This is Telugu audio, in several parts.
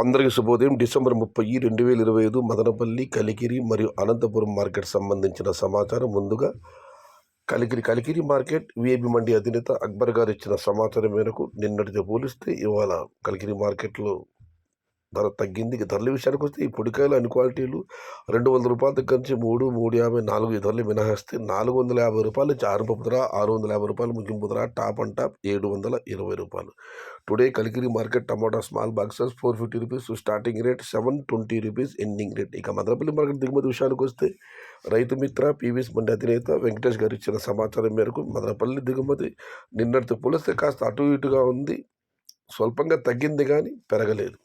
అందరికీ శుభోదయం. డిసెంబర్ 30, 2025 మదనపల్లి, కలికిరి మరియు అనంతపురం మార్కెట్ సంబంధించిన సమాచారం. ముందుగా కలికిరి మార్కెట్ విఐపి మండి అధినేత అక్బర్ గారు ఇచ్చిన సమాచారం మేరకు నిన్నటితో పోలిస్తే ఇవాళ కలికిరి మార్కెట్లో ధర తగ్గింది. ధరల విషయానికి వస్తే ఈ పొడికాయలు అన్ని క్వాలిటీలు 200 రూపాయల దగ్గర నుంచి 3, 350, 4 ఈ ధరలు మినహాయిస్తే 450 రూపాయల నుంచి ఆరంభపు ధర, 650 రూపాయలు ముగింపు ధర, టాప్ అండ్ టాప్ 720 రూపాయలు. టుడే కలికిరి మార్కెట్ టమాటా small boxes 450 rupees starting rate, 720 rupees ending rate. ఇక మదనపల్లి మార్కెట్ దిగుమతి విషయానికి వస్తే రైతు మిత్ర పీవీఎస్ మండి అధినేత వెంకటేష్ గారు ఇచ్చిన సమాచారం మేరకు మదనపల్లి దిగుమతి నిన్నటితో పోలిస్తే కాస్త అటు ఇటుగా ఉంది, స్వల్పంగా తగ్గింది కానీ పెరగలేదు.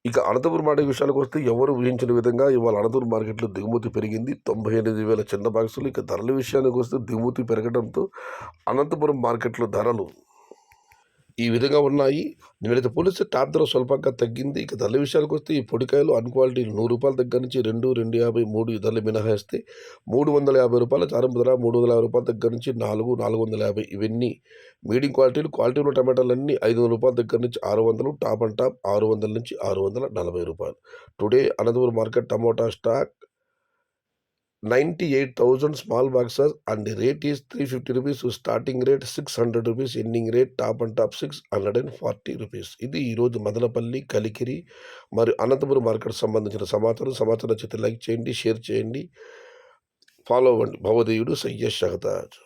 ఇక అనంతపురం మార్కెట్ విషయానికి వస్తే ఎవరు ఊహించిన విధంగా ఇవాళ అనంతపురం మార్కెట్లో దిగుమతి పెరిగింది. 98,000 చిన్న బాక్సులు. ఇక ధరల విషయానికి వస్తే దిగుమతి పెరగడంతో అనంతపురం మార్కెట్లో ధరలు ఈ విధంగా ఉన్నాయి. నిన్నటితో పోలిస్తే టాప్ ధర స్వల్పంగా తగ్గింది. ఇక ధరల విషయానికి వస్తే ఈ పొడికాయలు అన్ క్వాలిటీలు 100 రూపాయల దగ్గర నుంచి 2, 250, 3 ఈ ధరలు మినహాయిస్తే 350 రూపాయల ఆరంభ ధర, 350 రూపాయల దగ్గర నుంచి 4, 450. ఇవన్నీ మీడియం క్వాలిటీలు. క్వాలిటీ ఉన్న టమాటాలన్నీ 500 రూపాయల దగ్గర నుంచి 600, టాప్ అండ్ టాప్ 600 నుంచి 640 రూపాయలు. Today Anantapuram market tomato stock 98,000 small boxes and the rate is 350 rupees. Starting rate 600 rupees, ending rate top and top 640 rupees. ఇది ఈరోజు మదనపల్లి, కలికిరి మరియు అనంతపురం మార్కెట్ సంబంధించిన సమాచారం నచ్చితే లైక్ చేయండి, షేర్ చేయండి, ఫాలో అవ్వండి. భవదేయుడు సయ్యద్ షహతాజ్.